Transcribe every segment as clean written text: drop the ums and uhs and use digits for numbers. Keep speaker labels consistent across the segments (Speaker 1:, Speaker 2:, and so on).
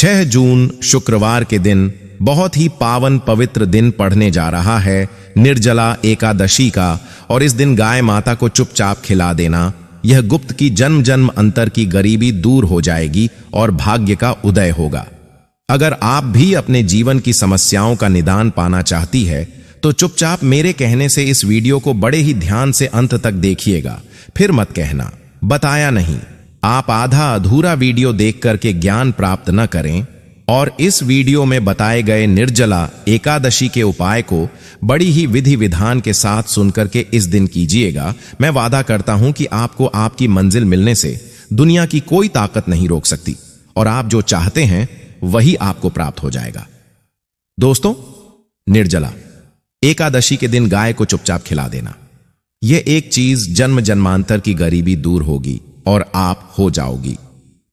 Speaker 1: 6 जून शुक्रवार के दिन बहुत ही पावन पवित्र दिन पढ़ने जा रहा है निर्जला एकादशी का। और इस दिन गाय माता को चुपचाप खिला देना, यह गुप्त की जन्म जन्म अंतर की गरीबी दूर हो जाएगी और भाग्य का उदय होगा। अगर आप भी अपने जीवन की समस्याओं का निदान पाना चाहती है तो चुपचाप मेरे कहने से इस वीडियो को बड़े ही ध्यान से अंत तक देखिएगा, फिर मत कहना बताया नहीं। आप आधा अधूरा वीडियो देख करके ज्ञान प्राप्त न करें और इस वीडियो में बताए गए निर्जला एकादशी के उपाय को बड़ी ही विधि विधान के साथ सुनकर के इस दिन कीजिएगा। मैं वादा करता हूं कि आपको आपकी मंजिल मिलने से दुनिया की कोई ताकत नहीं रोक सकती और आप जो चाहते हैं वही आपको प्राप्त हो जाएगा। दोस्तों, निर्जला एकादशी के दिन गाय को चुपचाप खिला देना, यह एक चीज जन्म जन्मांतर की गरीबी दूर होगी और आप हो जाओगी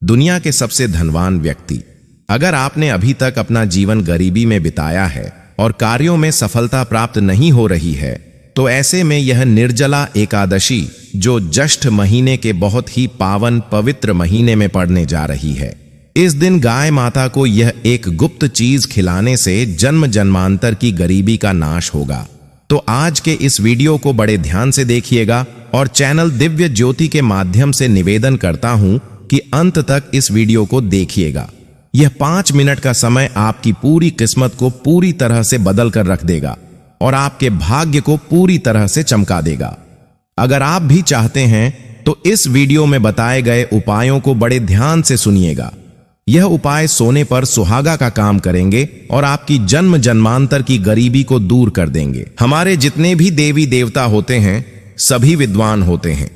Speaker 1: दुनिया के सबसे धनवान व्यक्ति। अगर आपने अभी तक अपना जीवन गरीबी में बिताया है और कार्यों में सफलता प्राप्त नहीं हो रही है तो ऐसे में यह निर्जला एकादशी जो ज्येष्ठ महीने के बहुत ही पावन पवित्र महीने में पड़ने जा रही है, इस दिन गाय माता को यह एक गुप्त चीज खिलाने से जन्म जन्मांतर की गरीबी का नाश होगा। तो आज के इस वीडियो को बड़े ध्यान से देखिएगा और चैनल दिव्य ज्योति के माध्यम से निवेदन करता हूं कि अंत तक इस वीडियो को देखिएगा। यह 5 मिनट का समय आपकी पूरी किस्मत को पूरी तरह से बदल कर रख देगा और आपके भाग्य को पूरी तरह से चमका देगा। अगर आप भी चाहते हैं तो इस वीडियो में बताए गए उपायों को बड़े ध्यान से सुनिएगा। यह उपाय सोने पर सुहागा का काम करेंगे और आपकी जन्म जन्मांतर की गरीबी को दूर कर देंगे। हमारे जितने भी देवी देवता होते हैं सभी विद्वान होते हैं।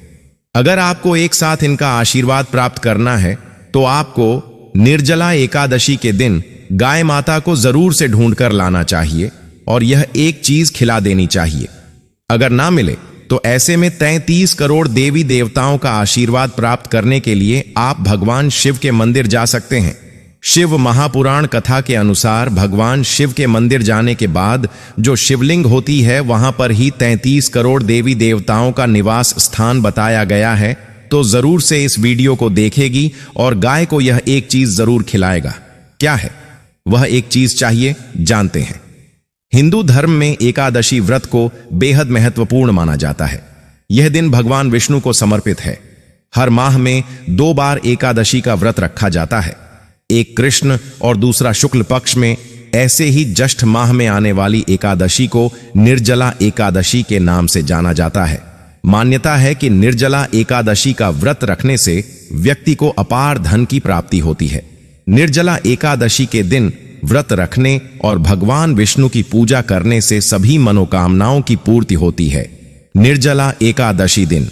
Speaker 1: अगर आपको एक साथ इनका आशीर्वाद प्राप्त करना है तो आपको निर्जला एकादशी के दिन गाय माता को जरूर से ढूंढ कर लाना चाहिए और यह एक चीज खिला देनी चाहिए। अगर ना मिले तो ऐसे में 33 करोड़ देवी देवताओं का आशीर्वाद प्राप्त करने के लिए आप भगवान शिव के मंदिर जा सकते हैं। शिव महापुराण कथा के अनुसार भगवान शिव के मंदिर जाने के बाद जो शिवलिंग होती है वहां पर ही 33 करोड़ देवी देवताओं का निवास स्थान बताया गया है। तो जरूर से इस वीडियो को देखेगी और गाय को यह एक चीज जरूर खिलाएगा। क्या है वह एक चीज, चाहिए जानते हैं। हिंदू धर्म में एकादशी व्रत को बेहद महत्वपूर्ण माना जाता है। यह दिन भगवान विष्णु को समर्पित है। हर माह में 2 बार एकादशी का व्रत रखा जाता है, एक कृष्ण और दूसरा शुक्ल पक्ष में। ऐसे ही ज्येष्ठ माह में आने वाली एकादशी को निर्जला एकादशी के नाम से जाना जाता है। मान्यता है कि निर्जला एकादशी का व्रत रखने से व्यक्ति को अपार धन की प्राप्ति होती है। निर्जला एकादशी के दिन व्रत रखने और भगवान विष्णु की पूजा करने से सभी मनोकामनाओं की पूर्ति होती है। निर्जला एकादशी दिन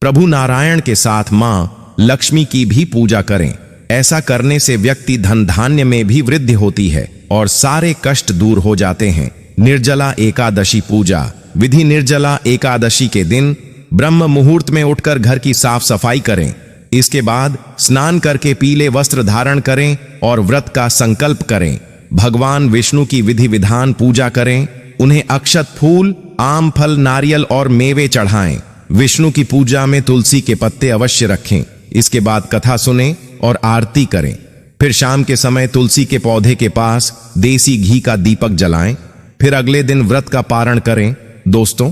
Speaker 1: प्रभु नारायण के साथ मां लक्ष्मी की भी पूजा करें। ऐसा करने से व्यक्ति धन धान्य में भी वृद्धि होती है और सारे कष्ट दूर हो जाते हैं। निर्जला एकादशी पूजा विधि। निर्जला एकादशी के दिन ब्रह्म मुहूर्त में उठकर घर की साफ सफाई करें। इसके बाद स्नान करके पीले वस्त्र धारण करें और व्रत का संकल्प करें। भगवान विष्णु की विधि विधान पूजा करें। उन्हें अक्षत फूल, आम फल, नारियल और मेवे चढ़ाएं। विष्णु की पूजा में तुलसी के पत्ते अवश्य रखें। इसके बाद कथा सुनें और आरती करें। फिर शाम के समय तुलसी के पौधे के पास देसी घी का दीपक जलाएं। फिर अगले दिन व्रत का पारण करें। दोस्तों,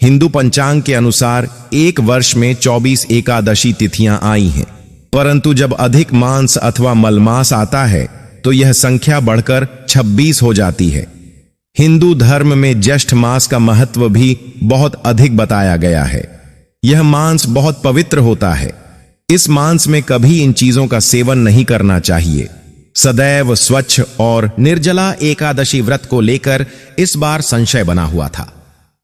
Speaker 1: हिंदू पंचांग के अनुसार एक वर्ष में 24 एकादशी तिथियां आई हैं, परंतु जब अधिक मांस अथवा मलमास आता है तो यह संख्या बढ़कर 26 हो जाती है। हिंदू धर्म में ज्येष्ठ मास का महत्व भी बहुत अधिक बताया गया है। यह मांस बहुत पवित्र होता है। इस मांस में कभी इन चीजों का सेवन नहीं करना चाहिए। सदैव स्वच्छ और निर्जला एकादशी व्रत को लेकर इस बार संशय बना हुआ था।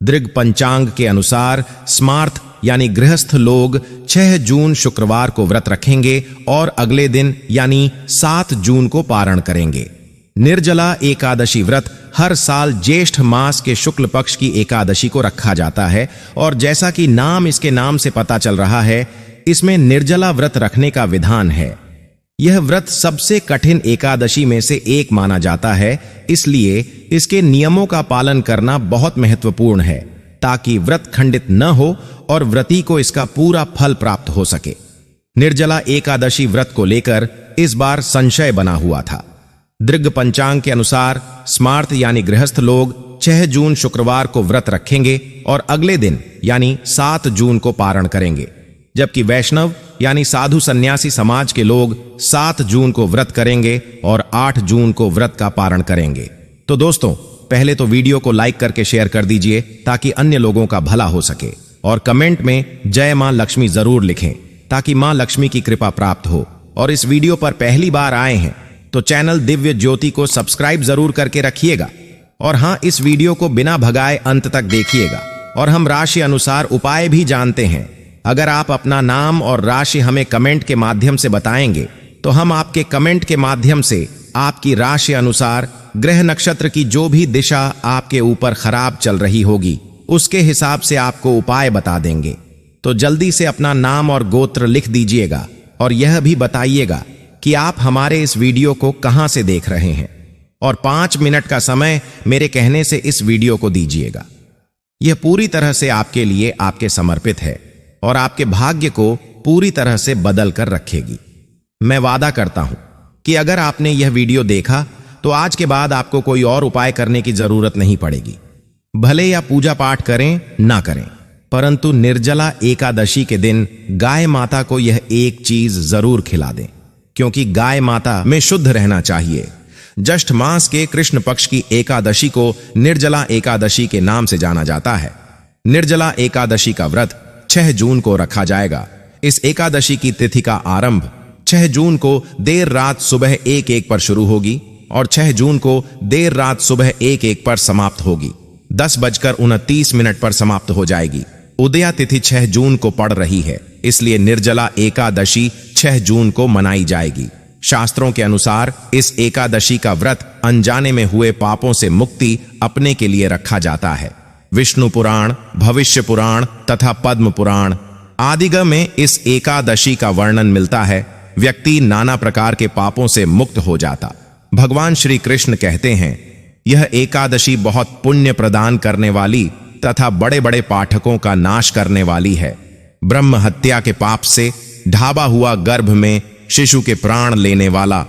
Speaker 1: दृग पंचांग के अनुसार स्मार्थ यानी गृहस्थ लोग 6 जून शुक्रवार को व्रत रखेंगे और अगले दिन यानी 7 जून को पारण करेंगे। निर्जला एकादशी व्रत हर साल ज्येष्ठ मास के शुक्ल पक्ष की एकादशी को रखा जाता है और जैसा कि नाम इसके नाम से पता चल रहा है, इसमें निर्जला व्रत रखने का विधान है। यह व्रत सबसे कठिन एकादशी में से एक माना जाता है, इसलिए इसके नियमों का पालन करना बहुत महत्वपूर्ण है ताकि व्रत खंडित न हो और व्रती को इसका पूरा फल प्राप्त हो सके। निर्जला एकादशी व्रत को लेकर इस बार संशय बना हुआ था। दृग पंचांग के अनुसार स्मार्त यानी गृहस्थ लोग 6 जून शुक्रवार को व्रत रखेंगे और अगले दिन यानी 7 जून को पारण करेंगे, जबकि वैष्णव यानी साधु सन्यासी समाज के लोग 7 जून को व्रत करेंगे और 8 जून को व्रत का पारण करेंगे। तो दोस्तों, पहले तो वीडियो को लाइक करके शेयर कर दीजिए ताकि अन्य लोगों का भला हो सके, और कमेंट में जय मां लक्ष्मी जरूर लिखें ताकि मां लक्ष्मी की कृपा प्राप्त हो। और इस वीडियो पर पहली बार आए हैं तो चैनल दिव्य ज्योति को सब्सक्राइब जरूर करके रखिएगा। और हां, इस वीडियो को बिना भगाए अंत तक देखिएगा। और हम राशि अनुसार उपाय भी जानते हैं। अगर आप अपना नाम और राशि हमें कमेंट के माध्यम से बताएंगे तो हम आपके कमेंट के माध्यम से आपकी राशि अनुसार ग्रह नक्षत्र की जो भी दिशा आपके ऊपर खराब चल रही होगी उसके हिसाब से आपको उपाय बता देंगे। तो जल्दी से अपना नाम और गोत्र लिख दीजिएगा और यह भी बताइएगा कि आप हमारे इस वीडियो को कहां से देख रहे हैं, और 5 मिनट का समय मेरे कहने से इस वीडियो को दीजिएगा। यह पूरी तरह से आपके लिए आपके समर्पित है और आपके भाग्य को पूरी तरह से बदल कर रखेगी। मैं वादा करता हूं कि अगर आपने यह वीडियो देखा तो आज के बाद आपको कोई और उपाय करने की जरूरत नहीं पड़ेगी। भले या पूजा पाठ करें ना करें, परंतु निर्जला एकादशी के दिन गाय माता को यह एक चीज जरूर खिला दें, क्योंकि गाय माता में शुद्ध रहना चाहिए। ज्येष्ठ मास के कृष्ण पक्ष की एकादशी को निर्जला एकादशी के नाम से जाना जाता है। निर्जला एकादशी का व्रत 6 जून को रखा जाएगा। इस एकादशी की तिथि का आरंभ 6 जून को देर रात सुबह 1:01 पर शुरू होगी और 6 जून को देर रात सुबह 1:01 पर समाप्त होगी। 10:29 पर समाप्त हो जाएगी। उदया तिथि 6 जून को पड़ रही है, इसलिए निर्जला एकादशी 6 जून को मनाई जाएगी। शास्त्रों के अनुसार इस एकादशी का व्रत अनजाने में हुए पापों से मुक्ति अपने के लिए रखा जाता है। विष्णु पुराण, भविष्य पुराण तथा पद्म पुराण आदिगम में इस एकादशी का वर्णन मिलता है। व्यक्ति नाना प्रकार के पापों से मुक्त हो जाता। भगवान श्री कृष्ण कहते हैं, यह एकादशी बहुत पुण्य प्रदान करने वाली तथा बड़े बड़े पाठकों का नाश करने वाली है। ब्रह्म हत्या के पाप से ढाबा हुआ गर्भ में शिशु के प्राण लेने वाला,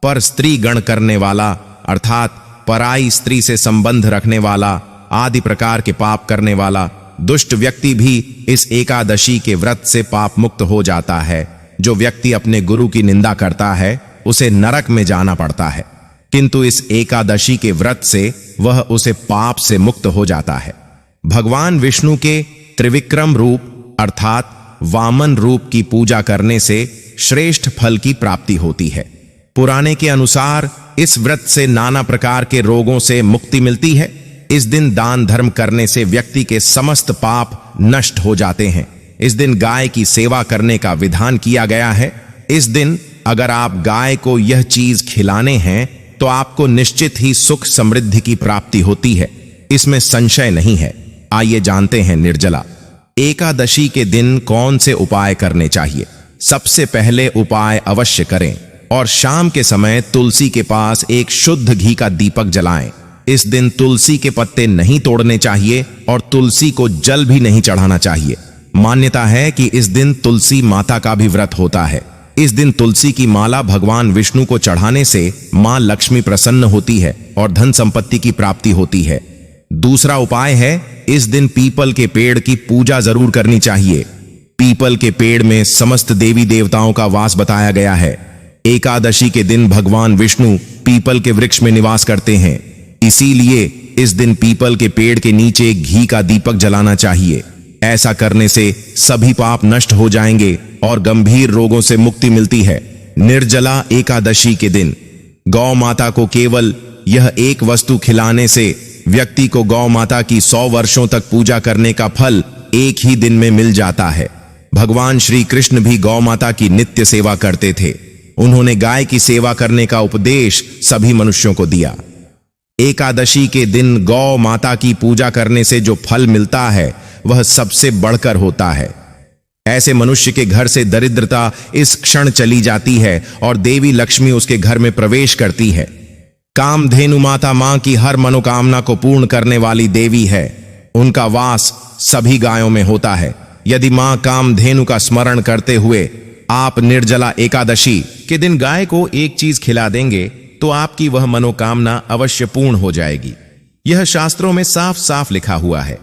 Speaker 1: पर स्त्री गण करने वाला अर्थात पराई स्त्री से संबंध रखने वाला आदि प्रकार के पाप करने वाला दुष्ट व्यक्ति भी इस एकादशी के व्रत से पाप मुक्त हो जाता है। जो व्यक्ति अपने गुरु की निंदा करता है उसे नरक में जाना पड़ता है, किंतु इस एकादशी के व्रत से वह उसे पाप से मुक्त हो जाता है। भगवान विष्णु के त्रिविक्रम रूप अर्थात वामन रूप की पूजा करने से श्रेष्ठ फल की प्राप्ति होती है। पुराने के अनुसार इस व्रत से नाना प्रकार के रोगों से मुक्ति मिलती है। इस दिन दान धर्म करने से व्यक्ति के समस्त पाप नष्ट हो जाते हैं। इस दिन गाय की सेवा करने का विधान किया गया है। इस दिन अगर आप गाय को यह चीज खिलाने हैं तो आपको निश्चित ही सुख समृद्धि की प्राप्ति होती है, इसमें संशय नहीं है। आइए जानते हैं निर्जला एकादशी के दिन कौन से उपाय करने चाहिए। सबसे पहले उपाय अवश्य करें और शाम के समय तुलसी के पास एक शुद्ध घी का दीपक जलाएं। इस दिन तुलसी के पत्ते नहीं तोड़ने चाहिए और तुलसी को जल भी नहीं चढ़ाना चाहिए। मान्यता है कि इस दिन तुलसी माता का भी व्रत होता है। इस दिन तुलसी की माला भगवान विष्णु को चढ़ाने से मां लक्ष्मी प्रसन्न होती है और धन संपत्ति की प्राप्ति होती है। दूसरा उपाय है, इस दिन पीपल के पेड़ की पूजा जरूर करनी चाहिए। पीपल के पेड़ में समस्त देवी देवताओं का वास बताया गया है। एकादशी के दिन भगवान विष्णु पीपल के वृक्ष में निवास करते हैं, इसीलिए इस दिन पीपल के पेड़ के नीचे घी का दीपक जलाना चाहिए। ऐसा करने से सभी पाप नष्ट हो जाएंगे और गंभीर रोगों से मुक्ति मिलती है। निर्जला एकादशी के दिन गौ माता को केवल यह एक वस्तु खिलाने से व्यक्ति को गौ माता की 100 वर्षों तक पूजा करने का फल एक ही दिन में मिल जाता है। भगवान श्री कृष्ण भी गौ माता की नित्य सेवा करते थे। उन्होंने गाय की सेवा करने का उपदेश सभी मनुष्यों को दिया। एकादशी के दिन गौ माता की पूजा करने से जो फल मिलता है वह सबसे बढ़कर होता है। ऐसे मनुष्य के घर से दरिद्रता इस क्षण चली जाती है और देवी लक्ष्मी उसके घर में प्रवेश करती है। कामधेनु माता मां की हर मनोकामना को पूर्ण करने वाली देवी है। उनका वास सभी गायों में होता है। यदि मां कामधेनु का स्मरण करते हुए आप निर्जला एकादशी के दिन गाय को एक चीज खिला देंगे तो आपकी वह मनोकामना अवश्य पूर्ण हो जाएगी। यह शास्त्रों में साफ साफ लिखा हुआ है।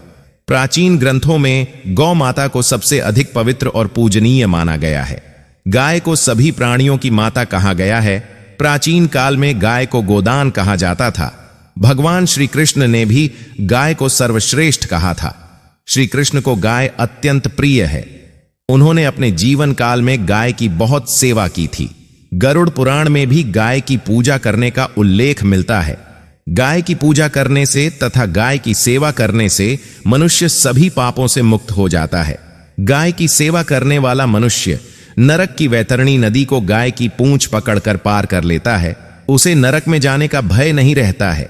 Speaker 1: प्राचीन ग्रंथों में गौ माता को सबसे अधिक पवित्र और पूजनीय माना गया है। गाय को सभी प्राणियों की माता कहा गया है। प्राचीन काल में गाय को गोदान कहा जाता था। भगवान श्री कृष्ण ने भी गाय को सर्वश्रेष्ठ कहा था। श्री कृष्ण को गाय अत्यंत प्रिय है। उन्होंने अपने जीवन काल में गाय की बहुत सेवा की थी। गरुड़ पुराण में भी गाय की पूजा करने का उल्लेख मिलता है। गाय की पूजा करने से तथा गाय की सेवा करने से मनुष्य सभी पापों से मुक्त हो जाता है। गाय की सेवा करने वाला मनुष्य नरक की वैतरणी नदी को गाय की पूंछ पकड़कर पार कर लेता है। उसे नरक में जाने का भय नहीं रहता है।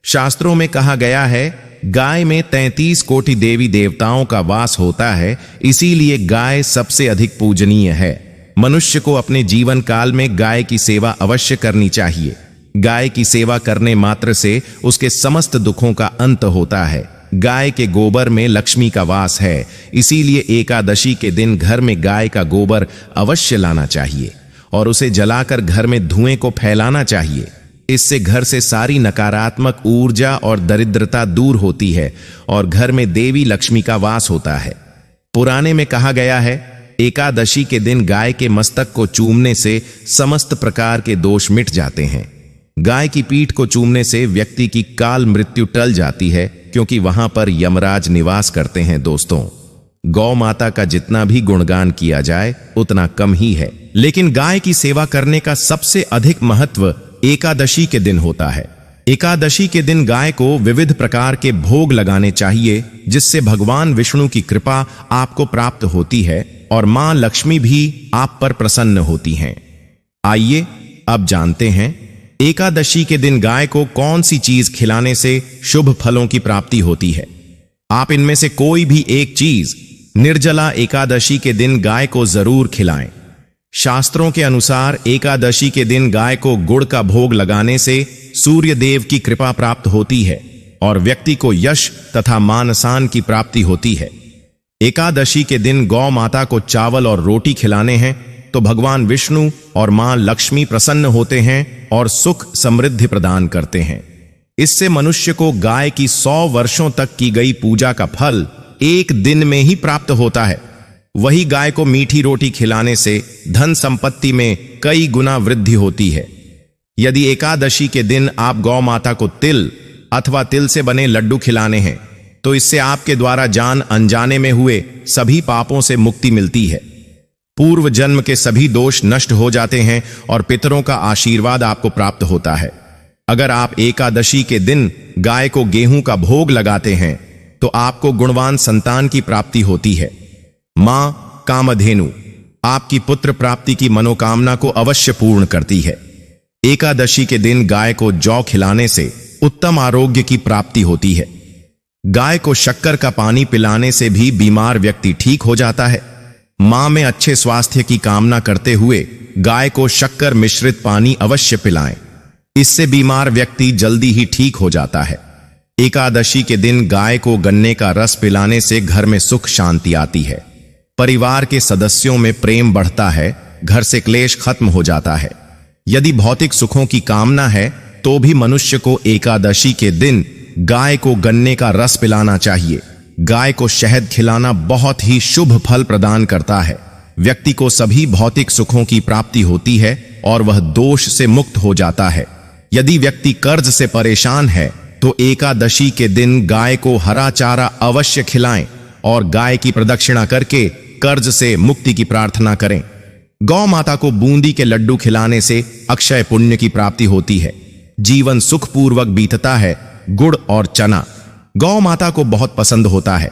Speaker 1: शास्त्रों में कहा गया है, गाय में 33 कोटि देवी देवताओं का वास होता है, इसीलिए गाय सबसे अधिक पूजनीय है। मनुष्य को अपने जीवन काल में गाय की सेवा अवश्य करनी चाहिए। गाय की सेवा करने मात्र से उसके समस्त दुखों का अंत होता है। गाय के गोबर में लक्ष्मी का वास है, इसीलिए एकादशी के दिन घर में गाय का गोबर अवश्य लाना चाहिए और उसे जलाकर घर में धुएं को फैलाना चाहिए। इससे घर से सारी नकारात्मक ऊर्जा और दरिद्रता दूर होती है और घर में देवी लक्ष्मी का वास होता है। पुराने में कहा गया है, एकादशी के दिन गाय के मस्तक को चूमने से समस्त प्रकार के दोष मिट जाते हैं। गाय की पीठ को चूमने से व्यक्ति की काल मृत्यु टल जाती है, क्योंकि वहां पर यमराज निवास करते हैं। दोस्तों, गौ माता का जितना भी गुणगान किया जाए उतना कम ही है। लेकिन गाय की सेवा करने का सबसे अधिक महत्व एकादशी के दिन होता है। एकादशी के दिन गाय को विविध प्रकार के भोग लगाने चाहिए, जिससे भगवान विष्णु की कृपा आपको प्राप्त होती है और मां लक्ष्मी भी आप पर प्रसन्न होती हैं। आइए अब जानते हैं एकादशी के दिन गाय को कौन सी चीज खिलाने से शुभ फलों की प्राप्ति होती है। आप इनमें से कोई भी एक चीज निर्जला एकादशी के दिन गाय को जरूर खिलाएं। शास्त्रों के अनुसार एकादशी के दिन गाय को गुड़ का भोग लगाने से सूर्य देव की कृपा प्राप्त होती है और व्यक्ति को यश तथा मानसान की प्राप्ति होती है। एकादशी के दिन गौ माता को चावल और रोटी खिलाने हैं तो भगवान विष्णु और मां लक्ष्मी प्रसन्न होते हैं और सुख समृद्धि प्रदान करते हैं। इससे मनुष्य को गाय की 100 वर्षों तक की गई पूजा का फल एक दिन में ही प्राप्त होता है। वही गाय को मीठी रोटी खिलाने से धन संपत्ति में कई गुना वृद्धि होती है। यदि एकादशी के दिन आप गौ माता को तिल अथवा तिल से बने लड्डू खिलाने हैं तो इससे आपके द्वारा जान अनजाने में हुए सभी पापों से मुक्ति मिलती है। पूर्व जन्म के सभी दोष नष्ट हो जाते हैं और पितरों का आशीर्वाद आपको प्राप्त होता है। अगर आप एकादशी के दिन गाय को गेहूं का भोग लगाते हैं तो आपको गुणवान संतान की प्राप्ति होती है। मां कामधेनु आपकी पुत्र प्राप्ति की मनोकामना को अवश्य पूर्ण करती है। एकादशी के दिन गाय को जौ खिलाने से उत्तम आरोग्य की प्राप्ति होती है। गाय को शक्कर का पानी पिलाने से भी बीमार व्यक्ति ठीक हो जाता है। मां में अच्छे स्वास्थ्य की कामना करते हुए गाय को शक्कर मिश्रित पानी अवश्य पिलाएं। इससे बीमार व्यक्ति जल्दी ही ठीक हो जाता है। एकादशी के दिन गाय को गन्ने का रस पिलाने से घर में सुख शांति आती है। परिवार के सदस्यों में प्रेम बढ़ता है, घर से क्लेश खत्म हो जाता है। यदि भौतिक सुखों की कामना है तो भी मनुष्य को एकादशी के दिन गाय को गन्ने का रस पिलाना चाहिए। गाय को शहद खिलाना बहुत ही शुभ फल प्रदान करता है। व्यक्ति को सभी भौतिक सुखों की प्राप्ति होती है और वह दोष से मुक्त हो जाता है। यदि व्यक्ति कर्ज से परेशान है तो एकादशी के दिन गाय को हरा चारा अवश्य खिलाएं और गाय की प्रदक्षिणा करके कर्ज से मुक्ति की प्रार्थना करें। गौ माता को बूंदी के लड्डू खिलाने से अक्षय पुण्य की प्राप्ति होती है। जीवन सुखपूर्वक बीतता है। गुड़ और चना गौ माता को बहुत पसंद होता है।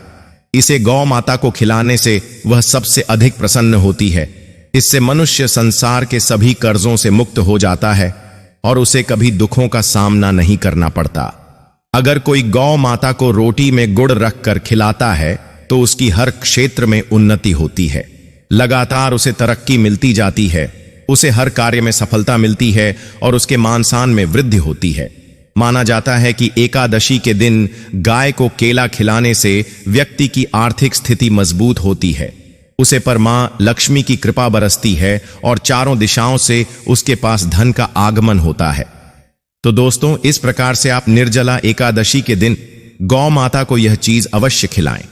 Speaker 1: इसे गौ माता को खिलाने से वह सबसे अधिक प्रसन्न होती है। इससे मनुष्य संसार के सभी कर्जों से मुक्त हो जाता है और उसे कभी दुखों का सामना नहीं करना पड़ता। अगर कोई गौ माता को रोटी में गुड़ रखकर खिलाता है तो उसकी हर क्षेत्र में उन्नति होती है। लगातार उसे तरक्की मिलती जाती है। उसे हर कार्य में सफलता मिलती है और उसके मानसान में वृद्धि होती है। माना जाता है कि एकादशी के दिन गाय को केला खिलाने से व्यक्ति की आर्थिक स्थिति मजबूत होती है। उसे पर मां लक्ष्मी की कृपा बरसती है और चारों दिशाओं से उसके पास धन का आगमन होता है। तो दोस्तों, इस प्रकार से आप निर्जला एकादशी के दिन गौ माता को यह चीज अवश्य खिलाएं।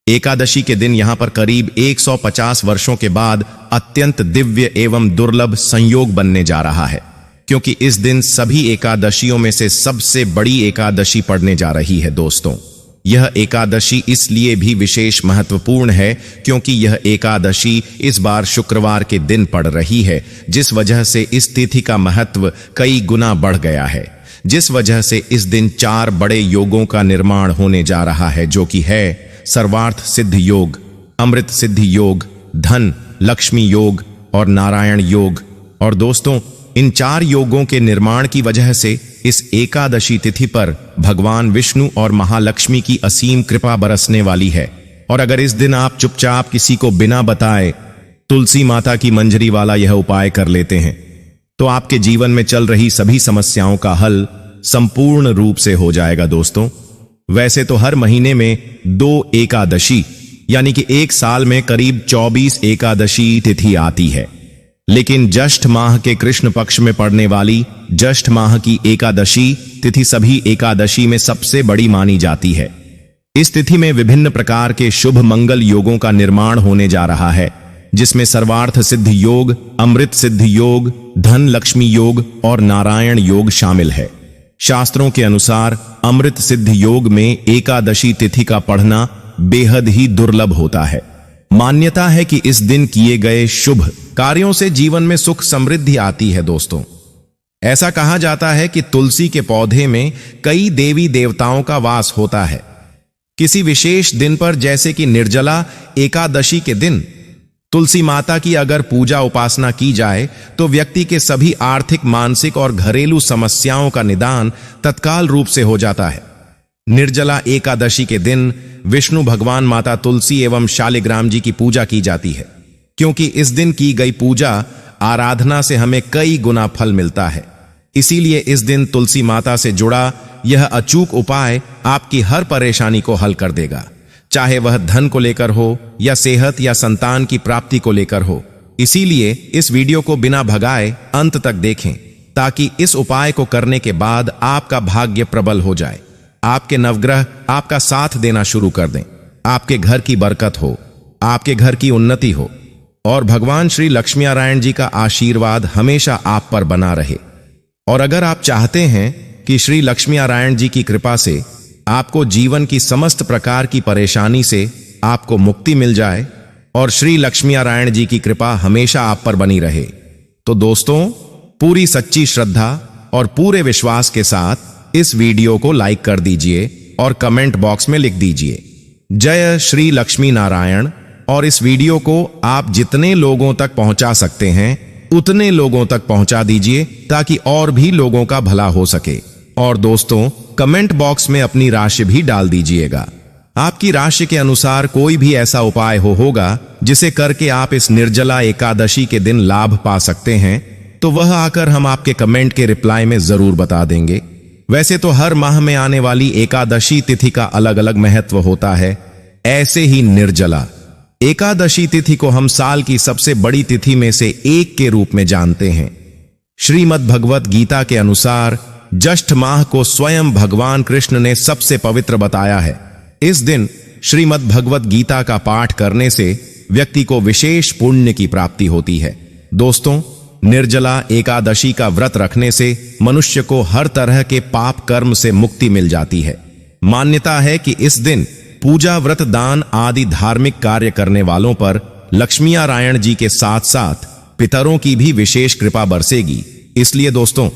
Speaker 1: एकादशी के दिन यहां पर करीब 150 वर्षों के बाद अत्यंत दिव्य एवं दुर्लभ संयोग बनने जा रहा है, क्योंकि इस दिन सभी एकादशियों में से सबसे बड़ी एकादशी पड़ने जा रही है। दोस्तों, यह एकादशी इसलिए भी विशेष महत्वपूर्ण है क्योंकि यह एकादशी इस बार शुक्रवार के दिन पड़ रही है, जिस वजह से इस तिथि का महत्व कई गुना बढ़ गया है। जिस वजह से इस दिन 4 बड़े योगों का निर्माण होने जा रहा है, जो कि है सर्वार्थ सिद्ध योग, अमृत सिद्धि योग, धन लक्ष्मी योग और नारायण योग। और दोस्तों, इन 4 योगों के निर्माण की वजह से इस एकादशी तिथि पर भगवान विष्णु और महालक्ष्मी की असीम कृपा बरसने वाली है। और अगर इस दिन आप चुपचाप किसी को बिना बताए तुलसी माता की मंजरी वाला यह उपाय कर लेते हैं, तो आपके जीवन में चल रही सभी समस्याओं का हल संपूर्ण रूप से हो जाएगा। दोस्तों, वैसे तो हर महीने में 2 एकादशी यानी कि एक साल में करीब 24 एकादशी तिथि आती है, लेकिन ज्येष्ठ माह के कृष्ण पक्ष में पड़ने वाली ज्येष्ठ माह की एकादशी तिथि सभी एकादशी में सबसे बड़ी मानी जाती है। इस तिथि में विभिन्न प्रकार के शुभ मंगल योगों का निर्माण होने जा रहा है, जिसमें सर्वार्थ सिद्ध योग, अमृत सिद्ध योग, धन लक्ष्मी योग और नारायण योग शामिल है। शास्त्रों के अनुसार अमृत सिद्ध योग में एकादशी तिथि का पढ़ना बेहद ही दुर्लभ होता है। मान्यता है कि इस दिन किए गए शुभ कार्यों से जीवन में सुख समृद्धि आती है। दोस्तों, ऐसा कहा जाता है कि तुलसी के पौधे में कई देवी देवताओं का वास होता है। किसी विशेष दिन पर, जैसे कि निर्जला एकादशी के दिन, तुलसी माता की अगर पूजा उपासना की जाए तो व्यक्ति के सभी आर्थिक, मानसिक और घरेलू समस्याओं का निदान तत्काल रूप से हो जाता है। निर्जला एकादशी के दिन विष्णु भगवान, माता तुलसी एवं शालिग्राम जी की पूजा की जाती है, क्योंकि इस दिन की गई पूजा आराधना से हमें कई गुना फल मिलता है। इसीलिए इस दिन तुलसी माता से जुड़ा यह अचूक उपाय आपकी हर परेशानी को हल कर देगा, चाहे वह धन को लेकर हो या सेहत या संतान की प्राप्ति को लेकर हो। इसीलिए इस वीडियो को बिना भगाए अंत तक देखें, ताकि इस उपाय को करने के बाद आपका भाग्य प्रबल हो जाए, आपके नवग्रह आपका साथ देना शुरू कर दें, आपके घर की बरकत हो, आपके घर की उन्नति हो और भगवान श्री लक्ष्मी नारायण जी का आशीर्वाद हमेशा आप पर बना रहे। और अगर आप चाहते हैं कि श्री लक्ष्मी नारायण जी की कृपा से आपको जीवन की समस्त प्रकार की परेशानी से आपको मुक्ति मिल जाए और श्री लक्ष्मी नारायण जी की कृपा हमेशा आप पर बनी रहे, तो दोस्तों, पूरी सच्ची श्रद्धा और पूरे विश्वास के साथ इस वीडियो को लाइक कर दीजिए और कमेंट बॉक्स में लिख दीजिए जय श्री लक्ष्मी नारायण। और इस वीडियो को आप जितने लोगों तक पहुंचा सकते हैं उतने लोगों तक पहुंचा दीजिए, ताकि और भी लोगों का भला हो सके। और दोस्तों, कमेंट बॉक्स में अपनी राशि भी डाल दीजिएगा। आपकी राशि के अनुसार कोई भी ऐसा उपाय होगा जिसे करके आप इस निर्जला एकादशी के दिन लाभ पा सकते हैं, तो वह आकर हम आपके कमेंट के रिप्लाई में जरूर बता देंगे। वैसे तो हर माह में आने वाली एकादशी तिथि का अलग अलग महत्व होता है, ऐसे ही निर्जला एकादशी तिथि को हम साल की सबसे बड़ी तिथि में से एक के रूप में जानते हैं। श्रीमद् भगवत गीता के अनुसार ज्येष्ठ माह को स्वयं भगवान कृष्ण ने सबसे पवित्र बताया है। इस दिन श्रीमद् भगवत गीता का पाठ करने से व्यक्ति को विशेष पुण्य की प्राप्ति होती है। दोस्तों, निर्जला एकादशी का व्रत रखने से मनुष्य को हर तरह के पाप कर्म से मुक्ति मिल जाती है। मान्यता है कि इस दिन पूजा, व्रत, दान आदि धार्मिक कार्य करने वालों पर लक्ष्मी नारायण जी के साथ साथ पितरों की भी विशेष कृपा बरसेगी। इसलिए दोस्तों,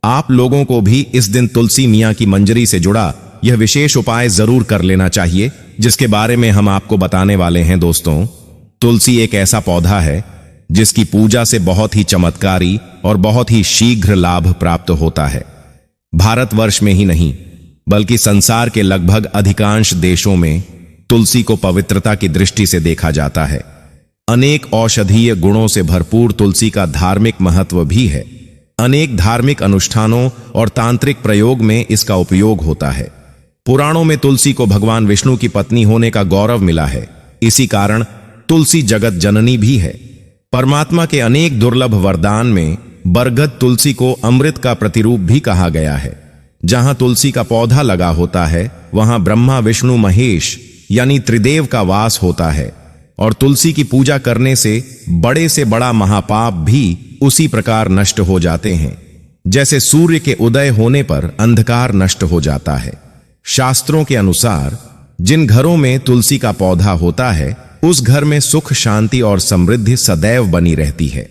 Speaker 1: आप लोगों को भी इस दिन तुलसी मियां की मंजरी से जुड़ा यह विशेष उपाय जरूर कर लेना चाहिए, जिसके बारे में हम आपको बताने वाले हैं। दोस्तों, तुलसी एक ऐसा पौधा है जिसकी पूजा से बहुत ही चमत्कारी और बहुत ही शीघ्र लाभ प्राप्त होता है। भारतवर्ष में ही नहीं बल्कि संसार के लगभग अधिकांश देशों में तुलसी को पवित्रता की दृष्टि से देखा जाता है। अनेक औषधीय गुणों से भरपूर तुलसी का धार्मिक महत्व भी है। अनेक धार्मिक अनुष्ठानों और तांत्रिक प्रयोग में इसका उपयोग होता है। पुराणों में तुलसी को भगवान विष्णु की पत्नी होने का गौरव मिला है। इसी कारण तुलसी जगत जननी भी है। परमात्मा के अनेक दुर्लभ वरदान में बरगद तुलसी को अमृत का प्रतिरूप भी कहा गया है। जहां तुलसी का पौधा लगा होता है वहां ब्रह्मा विष्णु महेश यानी त्रिदेव का वास होता है, और तुलसी की पूजा करने से बड़ा महापाप भी उसी प्रकार नष्ट हो जाते हैं, जैसे सूर्य के उदय होने पर अंधकार नष्ट हो जाता है। शास्त्रों के अनुसार जिन घरों में तुलसी का पौधा होता है उस घर में सुख, शांति और समृद्धि सदैव बनी रहती है।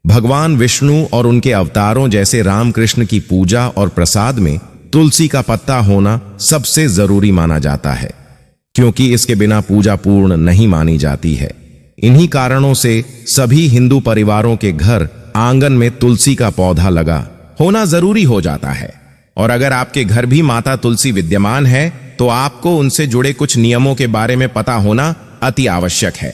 Speaker 1: भगवान विष्णु और उनके अवतारों जैसे रामकृष्ण की पूजा और प्रसाद में तुलसी का पत्ता होना सबसे जरूरी माना जाता है, क्योंकि इसके बिना पूजा पूर्ण नहीं मानी जाती है। इन्हीं कारणों से सभी हिंदू परिवारों के घर आंगन में तुलसी का पौधा लगा होना जरूरी हो जाता है। और अगर आपके घर भी माता तुलसी विद्यमान है तो आपको उनसे जुड़े कुछ नियमों के बारे में पता होना अति आवश्यक है।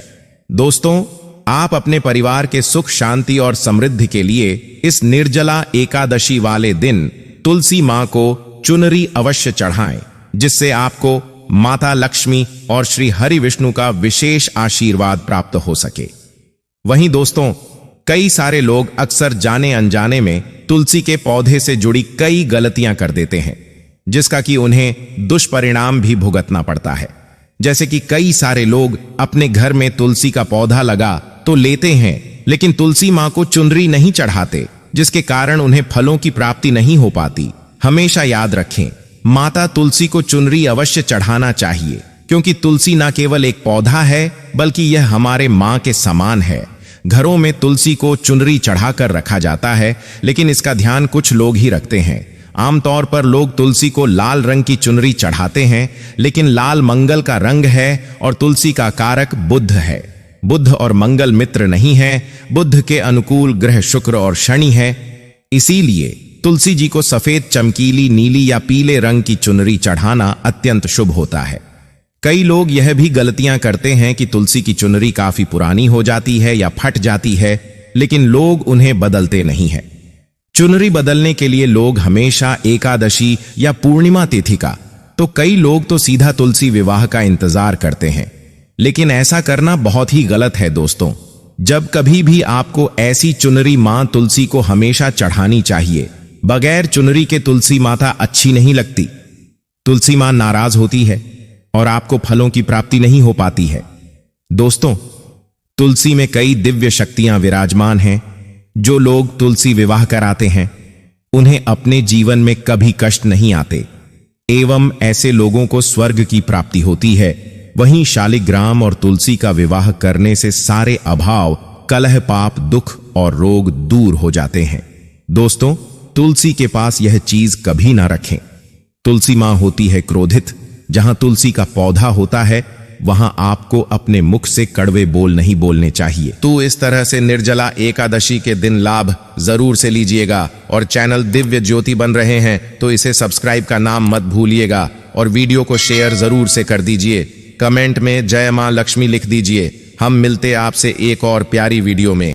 Speaker 1: दोस्तों, आप अपने परिवार के सुख, शांति और समृद्धि के लिए इस निर्जला एकादशी वाले दिन तुलसी मां को चुनरी अवश्य चढ़ाएं, जिससे आपको माता लक्ष्मी और श्री हरि विष्णु का विशेष आशीर्वाद प्राप्त हो सके। वहीं दोस्तों, कई सारे लोग अक्सर जाने अनजाने में तुलसी के पौधे से जुड़ी कई गलतियां कर देते हैं, जिसका कि उन्हें दुष्परिणाम भी भुगतना पड़ता है। जैसे कि कई सारे लोग अपने घर में तुलसी का पौधा लगा तो लेते हैं, लेकिन तुलसी मां को चुनरी नहीं चढ़ाते, जिसके कारण उन्हें फलों की प्राप्ति नहीं हो पाती। हमेशा याद रखें, माता तुलसी को चुनरी अवश्य चढ़ाना चाहिए, क्योंकि तुलसी न केवल एक पौधा है बल्कि यह हमारे मां के समान है। घरों में तुलसी को चुनरी चढ़ाकर रखा जाता है, लेकिन इसका ध्यान कुछ लोग ही रखते हैं। आमतौर पर लोग तुलसी को लाल रंग की चुनरी चढ़ाते हैं, लेकिन लाल मंगल का रंग है और तुलसी का कारक बुध है। बुध और मंगल मित्र नहीं है। बुध के अनुकूल ग्रह शुक्र और शनि है। इसीलिए तुलसी जी को सफेद, चमकीली, नीली या पीले रंग की चुनरी चढ़ाना अत्यंत शुभ होता है। कई लोग यह भी गलतियां करते हैं कि तुलसी की चुनरी काफी पुरानी हो जाती है या फट जाती है, लेकिन लोग उन्हें बदलते नहीं हैं। चुनरी बदलने के लिए लोग हमेशा एकादशी या पूर्णिमा तिथि का, तो कई लोग तो सीधा तुलसी विवाह का इंतजार करते हैं, लेकिन ऐसा करना बहुत ही गलत है। दोस्तों, जब कभी भी आपको ऐसी चुनरी मां तुलसी को हमेशा चढ़ानी चाहिए। बगैर चुनरी के तुलसी माता अच्छी नहीं लगती। तुलसी मां नाराज होती है और आपको फलों की प्राप्ति नहीं हो पाती है। दोस्तों, तुलसी में कई दिव्य शक्तियां विराजमान हैं। जो लोग तुलसी विवाह कराते हैं उन्हें अपने जीवन में कभी कष्ट नहीं आते एवं ऐसे लोगों को स्वर्ग की प्राप्ति होती है। वहीं शालिग्राम और तुलसी का विवाह करने से सारे अभाव, कलह, पाप, दुख और रोग दूर हो जाते हैं। दोस्तों, तुलसी के पास यह चीज कभी ना रखें। तुलसी मां होती है क्रोधित। जहां तुलसी का पौधा होता है वहां आपको अपने मुख से कड़वे बोल नहीं बोलने चाहिए। तो इस तरह से निर्जला एकादशी के दिन लाभ जरूर से लीजिएगा। और चैनल दिव्य ज्योति बन रहे हैं तो इसे सब्सक्राइब का नाम मत भूलिएगा और वीडियो को शेयर जरूर से कर दीजिए। कमेंट में जय मां लक्ष्मी लिख दीजिए। हम मिलते आपसे एक और प्यारी वीडियो में।